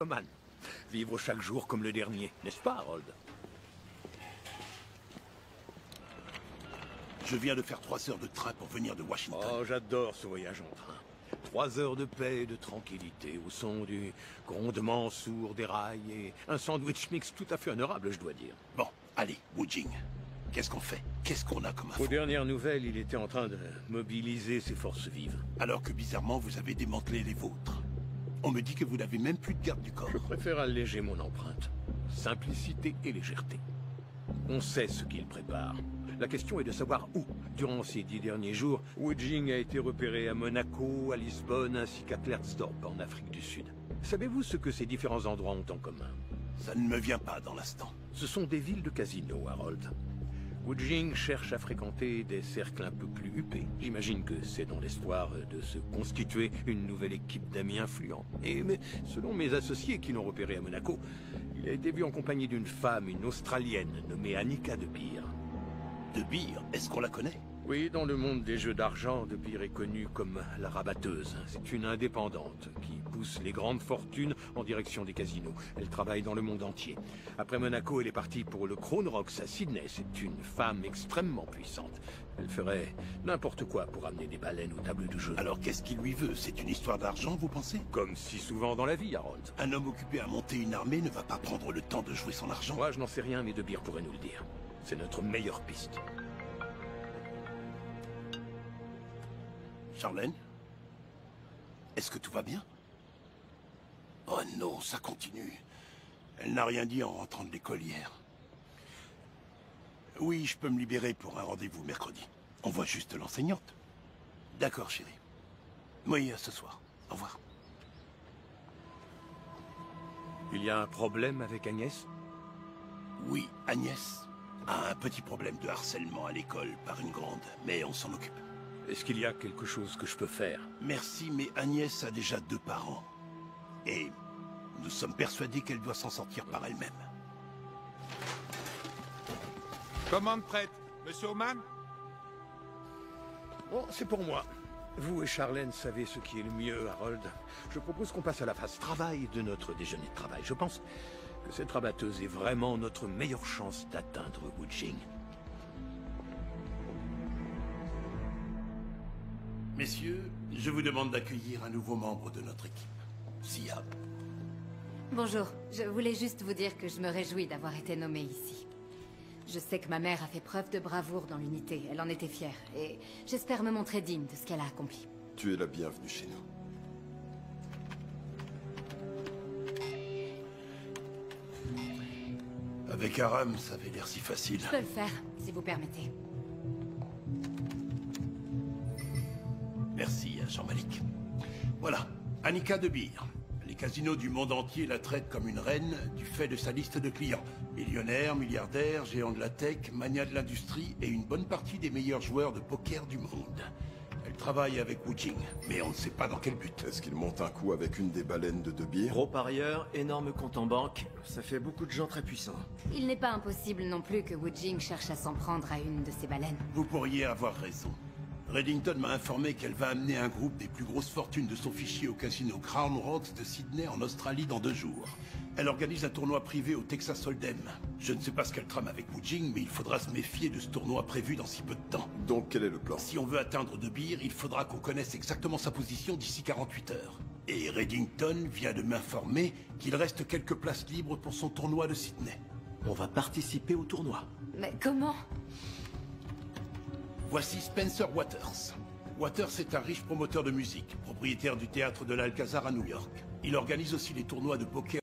mythomane. Vivre chaque jour comme le dernier, n'est-ce pas, Harold? Je viens de faire 3 heures de train pour venir de Washington. Oh, j'adore ce voyage en train. 3 heures de paix et de tranquillité au son du grondement sourd des rails et un sandwich mix tout à fait honorable, je dois dire. Bon, allez, Wujing. Qu'est-ce qu'on fait? Qu'est-ce qu'on a comme info? Aux dernières nouvelles, il était en train de mobiliser ses forces vives. Alors que bizarrement, vous avez démantelé les vôtres. On me dit que vous n'avez même plus de garde du corps. Je préfère alléger mon empreinte. Simplicité et légèreté. On sait ce qu'il prépare. La question est de savoir où. Durant ces 10 derniers jours, Wujing a été repéré à Monaco, à Lisbonne, ainsi qu'à Klerksdorp, en Afrique du Sud. Savez-vous ce que ces différents endroits ont en commun? Ça ne me vient pas dans l'instant. Ce sont des villes de casino, Harold. Wujing cherche à fréquenter des cercles un peu plus huppés. J'imagine que c'est dans l'espoir de se constituer une nouvelle équipe d'amis influents. Mais selon mes associés qui l'ont repéré à Monaco, il a été vu en compagnie d'une femme, une Australienne, nommée Annika de Beer. De Beer, est-ce qu'on la connaît? Oui, dans le monde des jeux d'argent, De Beer est connue comme la rabatteuse. C'est une indépendante qui pousse les grandes fortunes en direction des casinos. Elle travaille dans le monde entier. Après Monaco, elle est partie pour le Crown Rocks à Sydney. C'est une femme extrêmement puissante. Elle ferait n'importe quoi pour amener des baleines aux tables de jeu. Alors qu'est-ce qu'il lui veut? C'est une histoire d'argent, vous pensez? Comme si souvent dans la vie, Harold. Un homme occupé à monter une armée ne va pas prendre le temps de jouer son argent. Moi, je n'en sais rien, mais De Beer pourrait nous le dire. C'est notre meilleure piste. Charlène? Est-ce que tout va bien? Oh non, ça continue. Elle n'a rien dit en rentrant de l'école hier. Oui, je peux me libérer pour un rendez-vous mercredi. On voit juste l'enseignante. D'accord, chérie. Oui, à ce soir. Au revoir. Il y a un problème avec Agnès? Oui, Agnès a un petit problème de harcèlement à l'école par une grande, mais on s'en occupe. Est-ce qu'il y a quelque chose que je peux faire? Merci, mais Agnès a déjà 2 parents. Et nous sommes persuadés qu'elle doit s'en sortir par elle-même. Commande prête. Monsieur Oman? Bon, c'est pour moi. Vous et Charlène savez ce qui est le mieux, Harold. Je propose qu'on passe à la phase travail de notre déjeuner de travail. Je pense que cette rabatteuse est vraiment notre meilleure chance d'atteindre Wujing. Messieurs, je vous demande d'accueillir un nouveau membre de notre équipe, Sia. Bonjour, je voulais juste vous dire que je me réjouis d'avoir été nommée ici. Je sais que ma mère a fait preuve de bravoure dans l'unité, elle en était fière, et j'espère me montrer digne de ce qu'elle a accompli. Tu es la bienvenue chez nous. Avec Aram, ça avait l'air si facile. Je peux le faire, si vous permettez. Merci à Jean-Malik. Voilà, Annika de Beer. Les casinos du monde entier la traitent comme une reine du fait de sa liste de clients. Millionnaire, milliardaire, géant de la tech, mania de l'industrie et une bonne partie des meilleurs joueurs de poker du monde. Elle travaille avec Wujing, mais on ne sait pas dans quel but. Est-ce qu'il monte un coup avec une des baleines de Beer? Gros parieur, énorme compte en banque, ça fait beaucoup de gens très puissants. Il n'est pas impossible non plus que Wujing cherche à s'en prendre à une de ces baleines. Vous pourriez avoir raison. Reddington m'a informé qu'elle va amener un groupe des plus grosses fortunes de son fichier au casino Crown Rocks de Sydney en Australie dans 2 jours. Elle organise un tournoi privé au Texas Hold'em. Je ne sais pas ce qu'elle trame avec Wujing, mais il faudra se méfier de ce tournoi prévu dans si peu de temps. Donc quel est le plan? Si on veut atteindre De Beer, il faudra qu'on connaisse exactement sa position d'ici 48 heures. Et Reddington vient de m'informer qu'il reste quelques places libres pour son tournoi de Sydney. On va participer au tournoi. Mais comment? Voici Spencer Waters. Waters est un riche promoteur de musique, propriétaire du théâtre de l'Alcazar à New York. Il organise aussi les tournois de poker